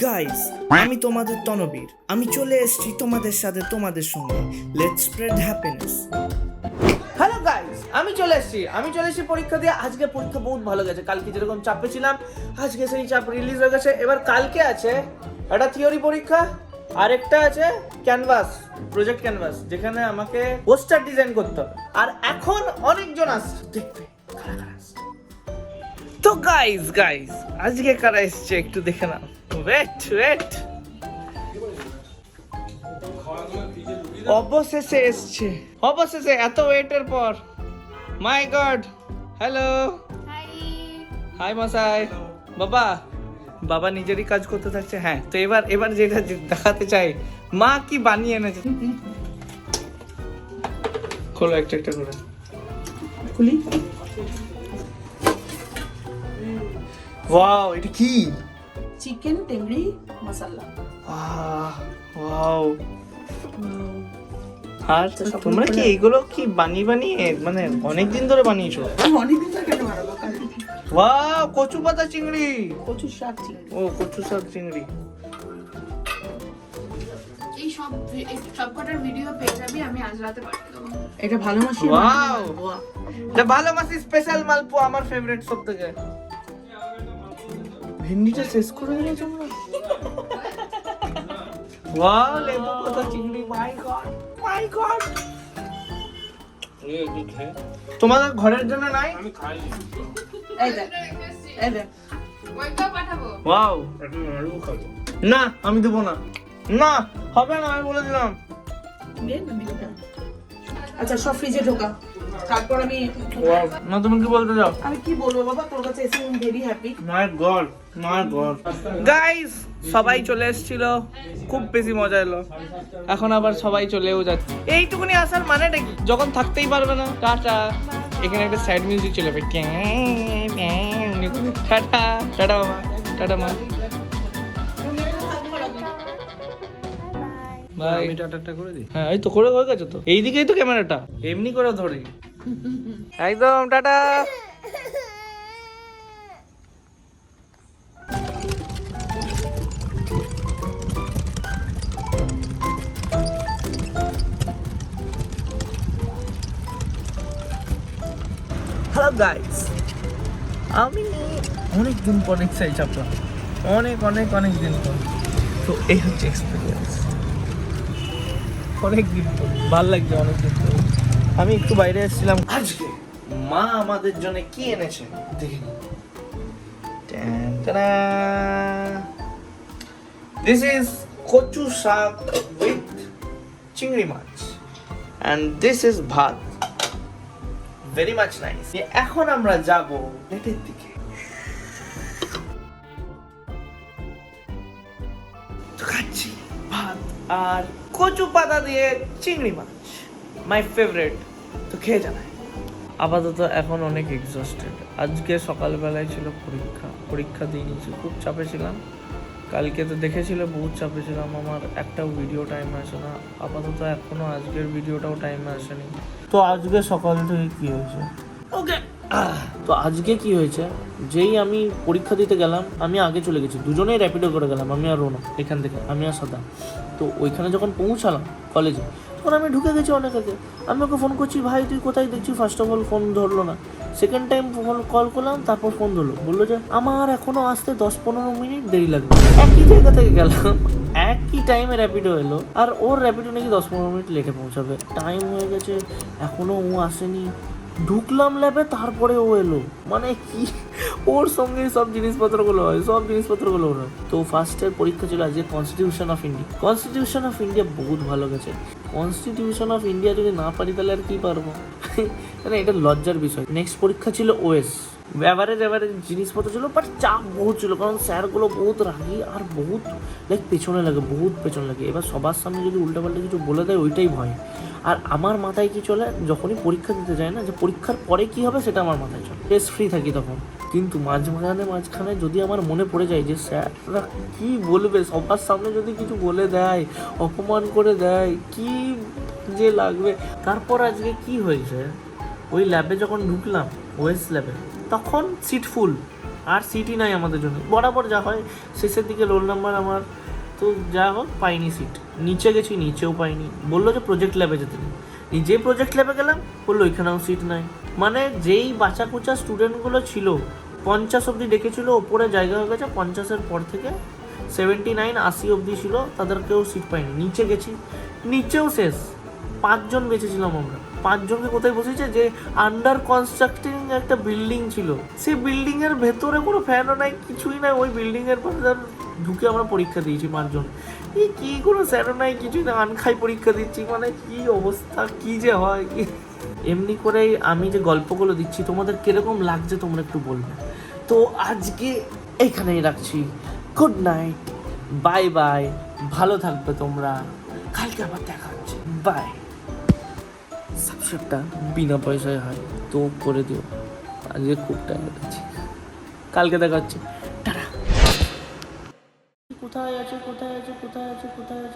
Guys, আমি তোমাদের তনবীর। আমি চলে এসেছি তোমাদের সাথে, তোমাদের সঙ্গে। Let's spread happiness. Hello guys, আমি চলে এসেছি পরীক্ষা দিয়ে। আজকে পরীক্ষা বহুত ভালো গেছে। কালকে যেরকম চাপে ছিলাম, আজকে সেই চাপ রিলিজ হয়ে গেছে। এবার কালকে আছে একটা থিওরি পরীক্ষা, আরেকটা আছে ক্যানভাস, প্রজেক্ট ক্যানভাস, যেখানে আমাকে পোস্টার ডিজাইন করতে হবে। আর এখন অনেকজন আসছে, দেখবে কারা কারা আসছে। তো গাইস আজকে কারা এসছে একটু দেখে নাও। ওয়েট অবশেষে এসছে, অবশেষে এত ওয়েটের পর। মাই গড, হ্যালো, হাই মশাই। বাবা নিজেরই কাজ করতে থাকছে। হ্যাঁ, তো এবার যেটা দেখাতে চাই, মা কি বানিয়ে এনেছে। খোলো একটা করে, খুলি। ওয়াও, এটা কি? চিকেন টেংরি মশলা। ওয়াও। আর তোমরা কি এইগুলো কি বানিয়ে মানে অনেকদিন ধরে বানিয়েছো? অনেকদিন ধরে কেন বানাবো? ওয়াও, কচু পাতা চিংড়ি, কচু শাক চিংড়ি। ও কচু শাক চিংড়ি। এই সবকটার ভিডিও পেয়ে যাবি, আমি আজ রাতে পাঠিয়ে দেবো। এটা ভালো মাসি। ওয়াও, এটা ভালো মাসি স্পেশাল মালপোয়া, আমার ফেভারিট সব থেকে। ভেন্ডিটা শেষ করে দিলে তোমরা। ওয়াও, লেবু পাতা চিংড়ি, মাই গড। তোমাদের ঘরের জন্য নাই? এই দেখ, এই দেখ। ওইটাও পাঠাবো। ওয়াও, না আমি দেবো না, না হবে না, আমি বলে দিলাম। আচ্ছা, সব ফ্রিজে ঢোকা, তারপর আমি। না, তুমি কি বলতে চাও? আমি কি বলবো বাবা, তোর কাছে এসে আমি ভেরি হ্যাপি। মাই গড গাইস, সবাই চলে এসেছিল, খুব বেশি মজা এলো। এখন আবার সবাই চলেও যাচ্ছে। এইটুকুনি আসার মানেটা কি? যখন থাকতেই পারবে না, টাটা। এখানে একটা স্যাড মিউজিক চলে যাবে। টাটা টাটা বাবা, টাটা মা, বাই। আমি টাটাটা করে দিই। হ্যাঁ, এই তো করে হয়ে গেছে তো। এইদিকেই তো ক্যামেরাটা, এমনি করে ধরি একদম। টাটা। হ্যালো গাইস, আমি অনেক দিন পর এক্সাইজ চাপলাম, অনেক দিন পর। তো এই হচ্ছে এক্সপিরিয়েন্স, অনেক দিন পর ভাল লাগছে, অনেক দিন পর। আমি একটু বাইরে এসেছিলাম। আজকে মা আমাদের জন্য কি এনেছে দেখে নিন। দিস ইজ কচু শাক উইথ চিংড়ি মাছ, অ্যান্ড দিস ইজ ভাত। Very much nice. এখন আমরা যাব প্লেটের দিকে। খাচ্ছি ভাত আর কচু পাতা দিয়ে চিংড়ি মাছ, মাই ফেভারিট। তো খেয়ে জানাই। আপাতত এখন অনেক এক্সস্টেড। আজকে সকালবেলায় ছিল পরীক্ষা দিয়ে নিয়েছি, খুব চাপে ছিলাম। কালকে তো দেখেছিল বহুত চাপে ছিলাম, আমার একটাও ভিডিও টাইমে আসে না। আপাতত এখনো আজকের ভিডিওটাও টাইমে আসেনি। তো আজকে সকাল থেকে কি হয়েছে, ওকে। তো আজকে কি হয়েছে, যেই আমি পরীক্ষা দিতে গেলাম, আমি আগে চলে গেছি, দুজনেই র্যাপিডো করে গেলাম, আমি আর রোনা। এখান থেকে আমি আর সাদা। তো ওইখানে যখন পৌঁছালাম কলেজে, তখন আমি ঢুকে গেছি অনেক আগে। আমি ওকে ফোন করছি, ভাই তুই কোথায়? দেখছি ফার্স্ট অফ অল ফোন ধরলো না। সেকেন্ড টাইম ফোন কল করলাম, তারপর ফোন ধরলো, বললো যে আমার এখনো আসতে 10-15 মিনিট দেরি লাগবে। একই জায়গা থেকে গেলাম, একই টাইমে র্যাপিডো এলো, আর ওর র্যাপিডো নাকি 10-15 মিনিট লেটে পৌঁছাবে। টাইম হয়ে গেছে, এখনো ও আসেনি। ঢুকলাম ল্যাবে, তারপরে ও এলো। মানে কি, ওর সঙ্গে সব জিনিসপত্রগুলো হয়, ওর। তো ফার্স্টের পরীক্ষা ছিল আজকে কনস্টিটিউশন অফ ইন্ডিয়া বহুত ভালো গেছে। কনস্টিটিউশন অফ ইন্ডিয়া যদি না পারি তাহলে আর কি পারবো, মানে এটা লজ্জার বিষয়। নেক্সট পরীক্ষা ছিল ওএস। এভারেজ জিনিসপত্র ছিল, বাট চাপ বহুত ছিল, কারণ স্যারগুলো বহুত রাগি আর বহুত পেছনে লাগে। এবার সবার সামনে যদি উল্টাপাল্টা কিছু বলে দেয়, ওইটাই ভয়। আর আমার মাথায় কি চলে, যখনই পরীক্ষা দিতে যায় না, যে পরীক্ষার পরে কি হবে সেটা আমার মাথায় চলে, টেস্ট ফ্রি থাকি তখন। কিন্তু মাঝখানে যদি আমার মনে পড়ে যায় যে স্যাররা কি বলবে, সবার সামনে যদি কিছু বলে দেয়, অপমান করে দেয়, কি যে লাগবে। তারপর আজকে কি হয়েছে, ওই ল্যাবে যখন ঢুকলাম, ওএস ল্যাবে, তখন সিট ফুল। আর সিটই নাই আমাদের জন্য। বরাবর যা হয় শেষের দিকে রোল নাম্বার আমার, তো যা হোক পাইনি সিট। নিচে গেছি, নিচেও পাইনি। বললো যে প্রজেক্ট ল্যাবে যেতে নেই। যে প্রজেক্ট ল্যাবে গেলাম বললো এখানেও সিট নাই। মানে যেই বাঁচা কুচা স্টুডেন্টগুলো ছিল 50 অবধি ডেকেছিল, ওপরে জায়গা হয়ে গেছে 50-এর পর থেকে 79-80 অবধি ছিল, তাদেরকেও সিট পাইনি। নিচে গেছি, নিচেও শেষ। 5 জন বেঁচেছিলাম আমরা। 5 জনকে কোথায় বসেছে, যে আন্ডার কনস্ট্রাক্টিং একটা বিল্ডিং ছিল, সেই বিল্ডিং এর ভেতরে কোনো ফ্যানও নাই, কিছুই নাই। ওই বিল্ডিং এর ভেতর ঢুকে আমরা পরীক্ষা দিয়েছি 5 জন। এই কি কোনো স্যারও নাই, কিছুই না, আনখাই পরীক্ষা দিচ্ছি। মানে কি অবস্থা, কি যে হয়। এমনি করেই আমি যে গল্পগুলো দিচ্ছি তোমাদের কিরকম লাগছে তোমরা একটু বলবে। তো আজকে এইখানেই রাখছি। গুড নাইট, বাই বাই, ভালো থাকবে তোমরা, কালকে আবার দেখা হচ্ছে, বাই। সাবস্ক্রাইবটা বিনা পয়সায় হয়, তো করে দিও। আজকে খুব টায়ার্ড আছি, কালকে দেখা হচ্ছে, টাটা। কোথায় আছে, কোথায় আছে, কোথায় আছে, কোথায় আছে?